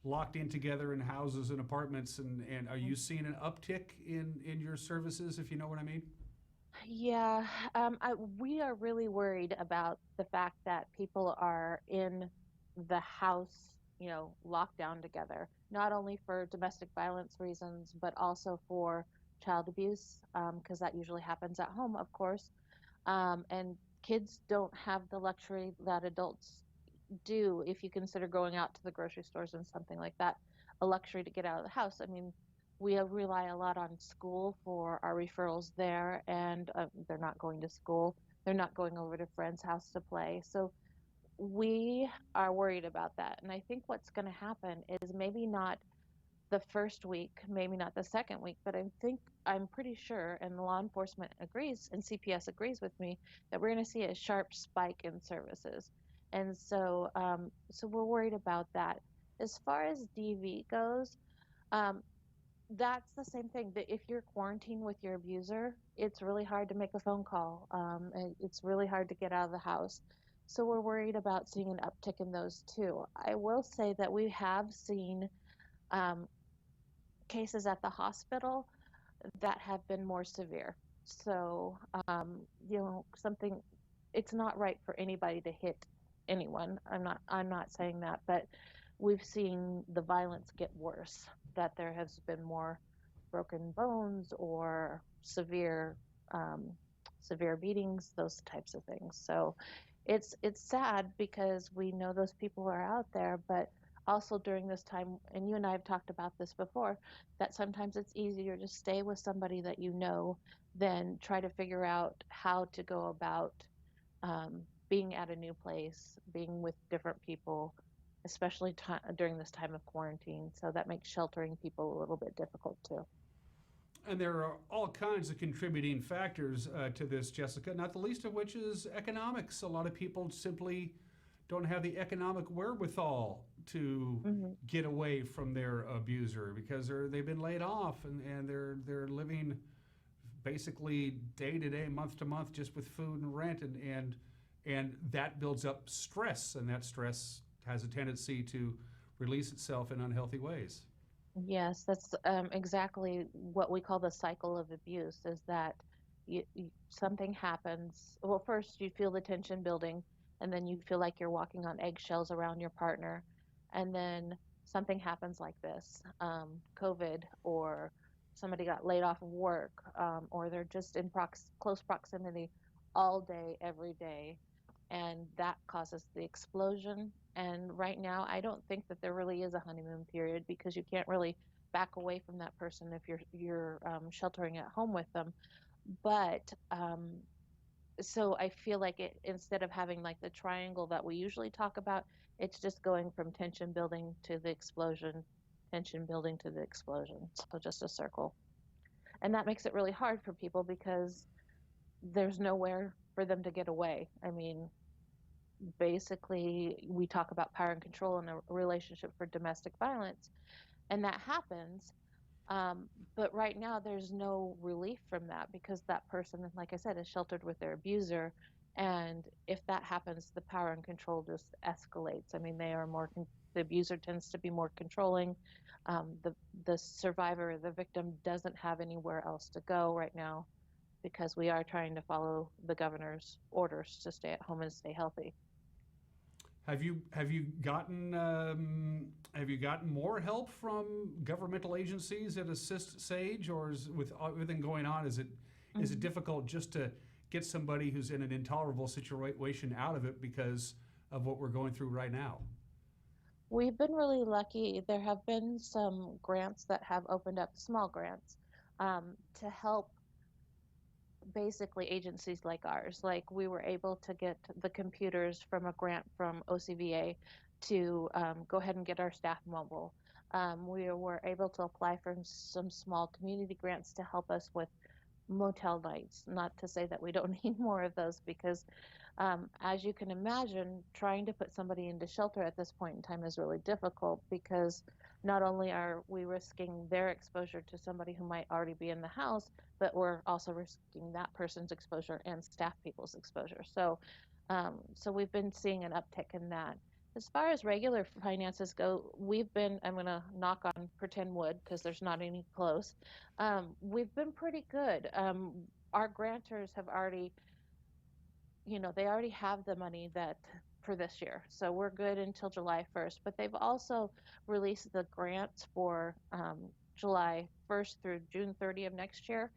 locked in together in houses and apartments, and are you seeing an uptick in your services, if you know what I mean? Yeah, we are really worried about the fact that people are in the house, locked down together, not only for domestic violence reasons, but also for child abuse, because that usually happens at home, of course. And kids don't have the luxury that adults do if you consider going out to the grocery stores and something like that a luxury to get out of the house. I mean, we rely a lot on school for our referrals there, and they're not going to school. They're not going over to friends' house to play. So we are worried about that. And I think what's going to happen is maybe not the first week, maybe not the second week, but I'm pretty sure, and the law enforcement agrees, and CPS agrees with me, that we're going to see a sharp spike in services. And so, so we're worried about that. As far as DV goes, that's the same thing. That if you're quarantined with your abuser, it's really hard to make a phone call. And it's really hard to get out of the house. So we're worried about seeing an uptick in those too. I will say that we have seen cases at the hospital that have been more severe. So, something, it's not right for anybody to hit anyone. I'm not saying that, but we've seen the violence get worse, that there has been more broken bones or severe beatings, those types of things. So it's sad because we know those people are out there, but also during this time, and you and I have talked about this before, that sometimes it's easier to stay with somebody that you know than try to figure out how to go about being at a new place, being with different people, especially during this time of quarantine. So that makes sheltering people a little bit difficult too. And there are all kinds of contributing factors to this, Jessica, not the least of which is economics. A lot of people simply don't have the economic wherewithal to get away from their abuser because they've been laid off and they're living basically day to day, month to month, just with food and rent, and that builds up stress, and that stress has a tendency to release itself in unhealthy ways. Yes, that's exactly what we call the cycle of abuse, is that something happens. Well, first you feel the tension building, and then you feel like you're walking on eggshells around your partner, and then something happens like this, COVID, or somebody got laid off of work, or they're just in close proximity all day, every day, and that causes the explosion. And right now, I don't think that there really is a honeymoon period because you can't really back away from that person if you're sheltering at home with them. But so I feel like it, instead of having like the triangle that we usually talk about, it's just going from tension building to the explosion, tension building to the explosion. So just a circle. And that makes it really hard for people because there's nowhere for them to get away. I mean, basically, we talk about power and control in a relationship for domestic violence, and that happens. But right now, there's no relief from that because that person, like I said, is sheltered with their abuser. And if that happens, the power and control just escalates. I mean, the abuser tends to be more controlling. The survivor, the victim, doesn't have anywhere else to go right now because we are trying to follow the governor's orders to stay at home and stay healthy. Have you gotten more help from governmental agencies that assist Sage, or is, with everything going on, is it difficult just to get somebody who's in an intolerable situation out of it because of what we're going through right now? We've been really lucky. There have been some grants that have opened up, small grants, to help basically agencies like ours. Like we were able to get the computers from a grant from OCVA to go ahead and get our staff mobile. We were able to apply for some small community grants to help us with motel nights. Not to say that we don't need more of those because as you can imagine, trying to put somebody into shelter at this point in time is really difficult because not only are we risking their exposure to somebody who might already be in the house, but we're also risking that person's exposure and staff people's exposure. So, so we've been seeing an uptick in that. As far as regular finances go, I'm going to knock on pretend wood because there's not any close. We've been pretty good. Our grantors have already, they already have the money for this year. So we're good until July 1st, but they've also released the grants for July 1st through June 30th of next year.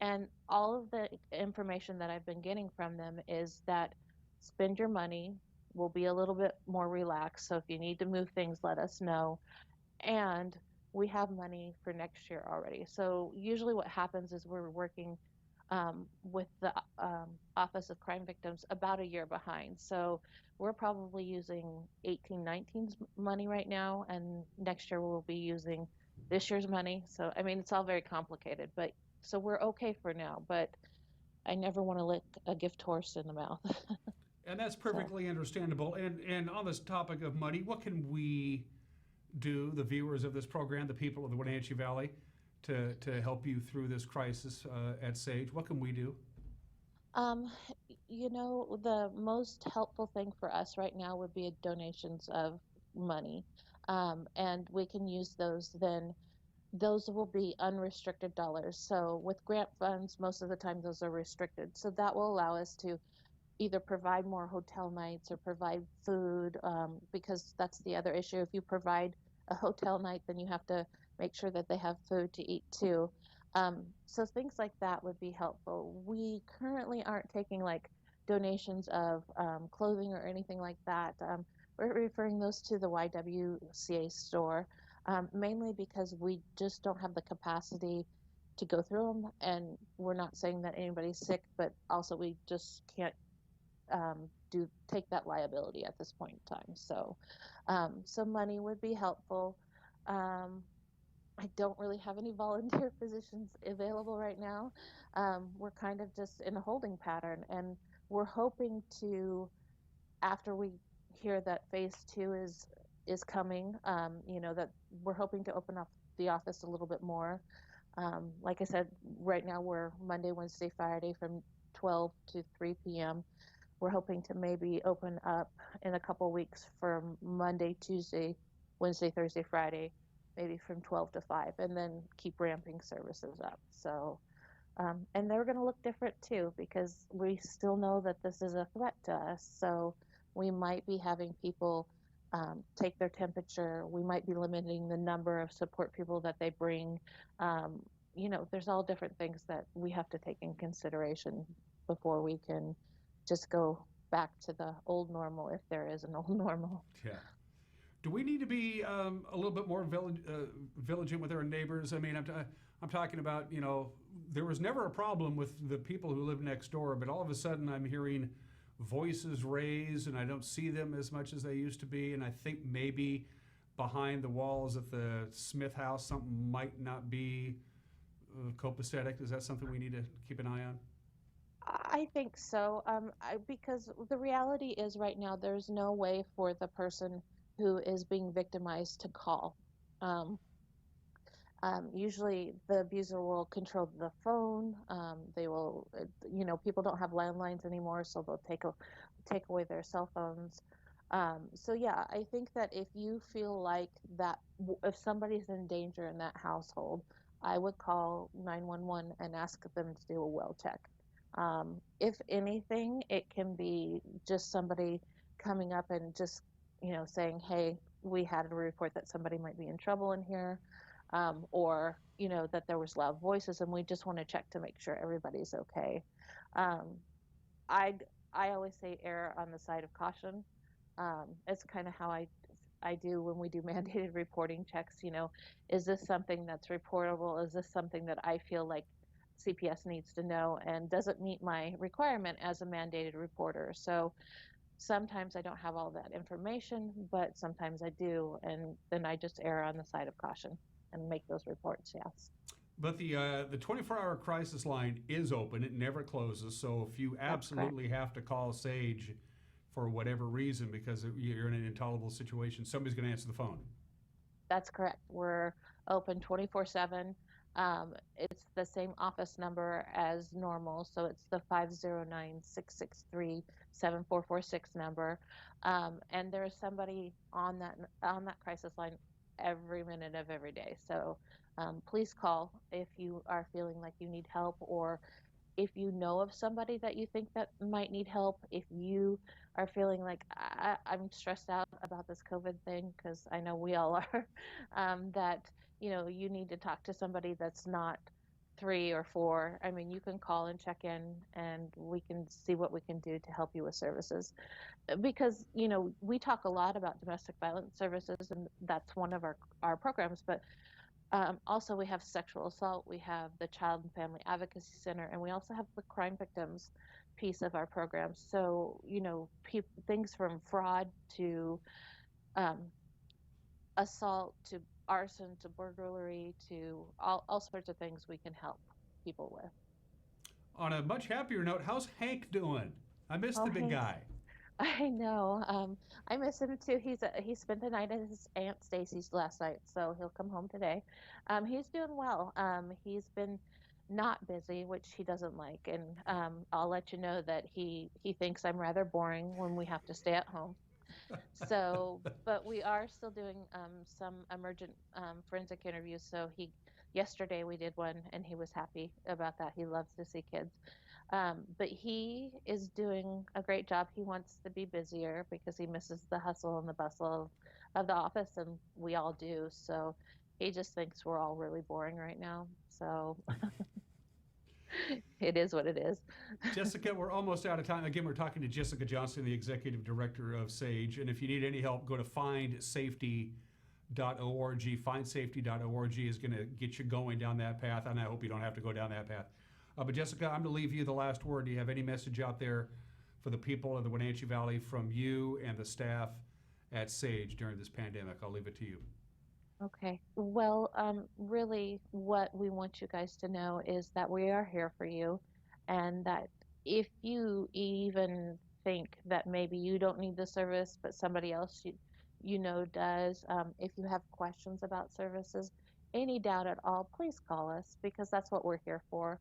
And all of the information that I've been getting from them is that spend your money, we'll be a little bit more relaxed. So if you need to move things, let us know. And we have money for next year already. So usually what happens is we're working with the Office of Crime Victims about a year behind. So we're probably using 18-19's money right now, and next year we'll be using this year's money. So, I mean, it's all very complicated, but so we're okay for now, but I never want to lick a gift horse in the mouth. And that's perfectly understandable. And on this topic of money, what can we do, the viewers of this program, the people of the Wenatchee Valley, to help you through this crisis at Sage? What can we do? The most helpful thing for us right now would be donations of money. And we can use those then. Those will be unrestricted dollars. So with grant funds, most of the time those are restricted. So that will allow us to either provide more hotel nights or provide food, because that's the other issue. If you provide a hotel night, then you have to make sure that they have food to eat too. So things like that would be helpful. We currently aren't taking like donations of clothing or anything like that. We're referring those to the YWCA store, mainly because we just don't have the capacity to go through them. And we're not saying that anybody's sick, but also we just can't take that liability at this point in time. So, so money would be helpful. I don't really have any volunteer positions available right now. We're kind of just in a holding pattern, and we're hoping to, after we hear that phase 2 is coming, that we're hoping to open up the office a little bit more. Like I said, right now we're Monday, Wednesday, Friday from 12 to 3 p.m. We're hoping to maybe open up in a couple weeks from Monday, Tuesday, Wednesday, Thursday, Friday, maybe from 12 to 5, and then keep ramping services up. So And they're going to look different too, because we still know that this is a threat to us. So we might be having people take their temperature. We might be limiting the number of support people that they bring. There's all different things that we have to take in consideration before we can just go back to the old normal, if there is an old normal. Yeah. Do we need to be a little bit more vigilant with our neighbors? I mean, I'm talking about, there was never a problem with the people who live next door, but all of a sudden I'm hearing voices raised and I don't see them as much as they used to be. And I think maybe behind the walls at the Smith house, something might not be copacetic. Is that something we need to keep an eye on? I think so, because the reality is right now there's no way for the person who is being victimized to call. Usually the abuser will control the phone. They will, people don't have landlines anymore, so they'll take away their cell phones. So yeah, I think that if you feel like that, if somebody's in danger in that household, I would call 911 and ask them to do a well check. If anything, it can be just somebody coming up and just, saying, hey, we had a report that somebody might be in trouble in here, or, that there was loud voices and we just want to check to make sure everybody's okay. I always say err on the side of caution. It's kind of how I do when we do mandated reporting checks. Is this something that's reportable? Is this something that I feel like CPS needs to know and doesn't meet my requirement as a mandated reporter? So sometimes I don't have all that information, but sometimes I do, and then I just err on the side of caution and make those reports, yes. But the 24-hour crisis line is open. It never closes. So if you absolutely have to call SAGE for whatever reason because you're in an intolerable situation, somebody's going to answer the phone. That's correct. We're open 24/7. It's the same office number as normal, so it's the 509-663-7446 number, and there is somebody on that crisis line every minute of every day. So please call if you are feeling like you need help, or if you know of somebody that you think that might need help. If you are feeling like I'm stressed out about this COVID thing, because I know we all are, that you need to talk to somebody that's not 3 or 4. I mean, you can call and check in, and we can see what we can do to help you with services. Because we talk a lot about domestic violence services, and that's one of our programs, but also we have sexual assault, we have the Child and Family Advocacy Center, and we also have the crime victims piece of our program. So things from fraud to assault to arson to burglary to all sorts of things we can help people with. On a much happier note, how's Hank doing? I miss the big guy. I know. I miss him too. He spent the night at his Aunt Stacy's last night, so he'll come home today. He's doing well. He's been not busy, which he doesn't like, and I'll let you know that he thinks I'm rather boring when we have to stay at home. So, but we are still doing some emergent forensic interviews. So yesterday we did one, and he was happy about that. He loves to see kids. But he is doing a great job. He wants to be busier because he misses the hustle and the bustle of the office, and we all do. So he just thinks we're all really boring right now. So it is what it is. Jessica, we're almost out of time. Again, we're talking to Jessica Johnson, the executive director of SAGE. And if you need any help, go to findsafety.org. Findsafety.org is going to get you going down that path, and I hope you don't have to go down that path. But Jessica, I'm going to leave you the last word. Do you have any message out there for the people of the Wenatchee Valley from you and the staff at SAGE during this pandemic? I'll leave it to you. Okay. Well, really what we want you guys to know is that we are here for you, and that if you even think that maybe you don't need the service, but somebody else you know does, if you have questions about services, any doubt at all, please call us, because that's what we're here for.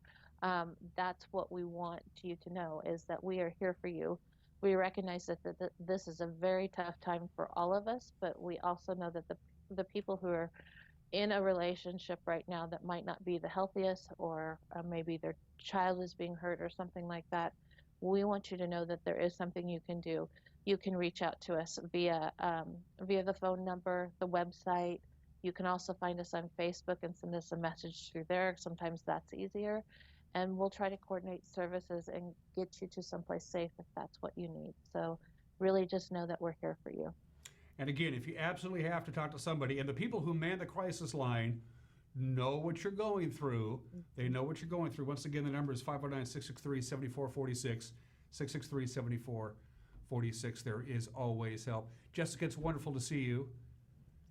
That's what we want you to know, is that we are here for you. We recognize that this is a very tough time for all of us, but we also know that the people who are in a relationship right now that might not be the healthiest, or maybe their child is being hurt or something like that, we want you to know that there is something you can do. You can reach out to us via the phone number, the website. You can also find us on Facebook and send us a message through there. Sometimes that's easier. And we'll try to coordinate services and get you to someplace safe if that's what you need. So really just know that we're here for you. And again, if you absolutely have to talk to somebody, and the people who man the crisis line know what you're going through. They know what you're going through. Once again, the number is 509-663-7446, 663-7446. There is always help. Jessica, it's wonderful to see you.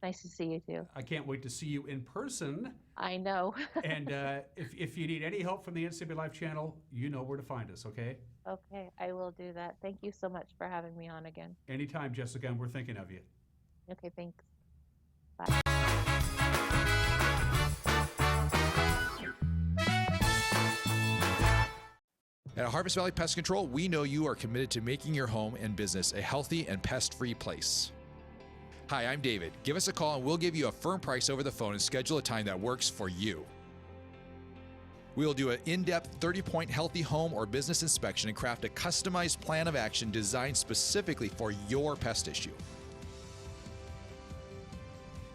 Nice to see you too. I can't wait to see you in person. I know. And if you need any help from the NCW Life channel, you know where to find us, okay? Okay, I will do that. Thank you so much for having me on again. Anytime, Jessica, and we're thinking of you. Okay, thanks. Bye. At Harvest Valley Pest Control, we know you are committed to making your home and business a healthy and pest-free place. Hi, I'm David. Give us a call and we'll give you a firm price over the phone and schedule a time that works for you. We will do an in-depth 30-point healthy home or business inspection and craft a customized plan of action designed specifically for your pest issue.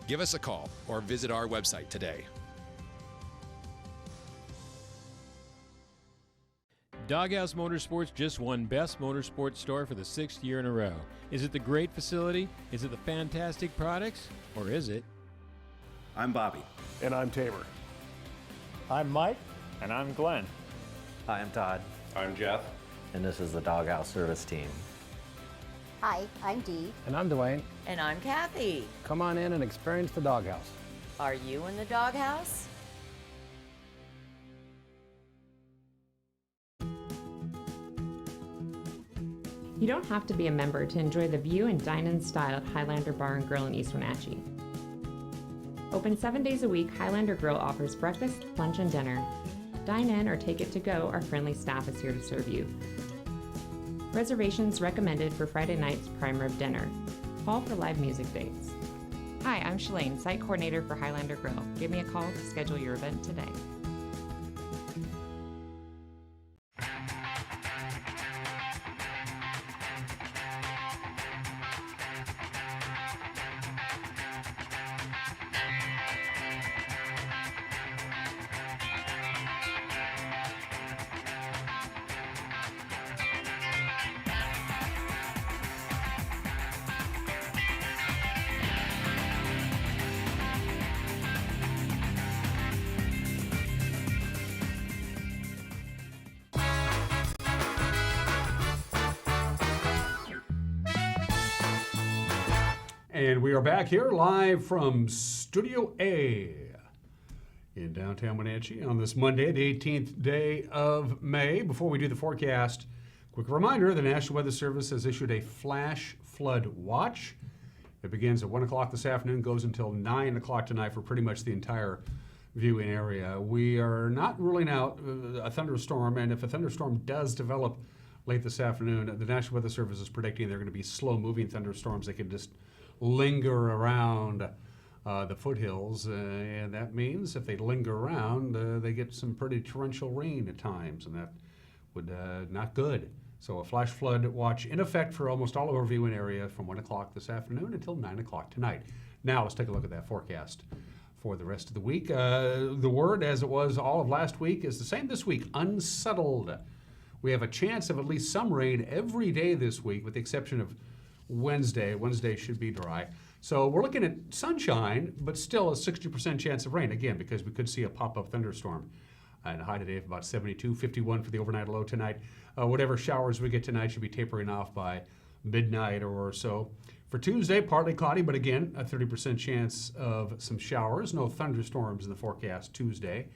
Give us a call or visit our website today. DOGHOUSE Motorsports just won Best Motorsports Store for the 6th year in a row. Is it the great facility? Is it the fantastic products? Or is it? I'm Bobby. And I'm Tamer. I'm Mike. And I'm Glenn. Hi, I'm Todd. I'm Jeff. And this is the Doghouse Service Team. Hi, I'm Dee. And I'm Dwayne. And I'm Kathy. Come on in and experience the Doghouse. Are you in the doghouse? You don't have to be a member to enjoy the view and dine in style at Highlander Bar and Grill in East Wenatchee. Open 7 days a week, Highlander Grill offers breakfast, lunch, and dinner. Dine in or take it to go, our friendly staff is here to serve you. Reservations recommended for Friday night's prime rib dinner. Call for live music dates. Hi, I'm Shalane, site coordinator for Highlander Grill. Give me a call to schedule your event today. And we are back here live from Studio A in downtown Wenatchee on this Monday, the 18th day of May. Before we do the forecast, quick reminder, the National Weather Service has issued a flash flood watch. It begins at 1 o'clock this afternoon, goes until 9 o'clock tonight for pretty much the entire viewing area. We are not ruling out a thunderstorm, and if a thunderstorm does develop late this afternoon, the National Weather Service is predicting they're going to be slow-moving thunderstorms. They can just linger around the foothills, and that means if they linger around, they get some pretty torrential rain at times, and that would not good. So a flash flood watch in effect for almost all of our viewing area from 1 o'clock this afternoon until 9 o'clock tonight. Now let's take a look at that forecast for the rest of the week. The word, as it was all of last week, is the same this week: unsettled. We have a chance of at least some rain every day this week, with the exception of Wednesday. Wednesday should be dry. So we're looking at sunshine, but still a 60% chance of rain, again, because we could see a pop-up thunderstorm. And a high today of about 72, 51 for the overnight low tonight. Whatever showers we get tonight should be tapering off by midnight or so. For Tuesday, partly cloudy, but again, a 30% chance of some showers. No thunderstorms in the forecast Tuesday.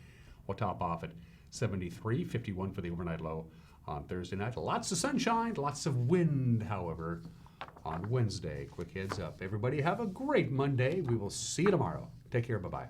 We'll top off at 73, 51 for the overnight low on Thursday night. Lots of sunshine, lots of wind, however, on Wednesday. Quick heads up. Everybody have a great Monday. We will see you tomorrow. Take care. Bye-bye.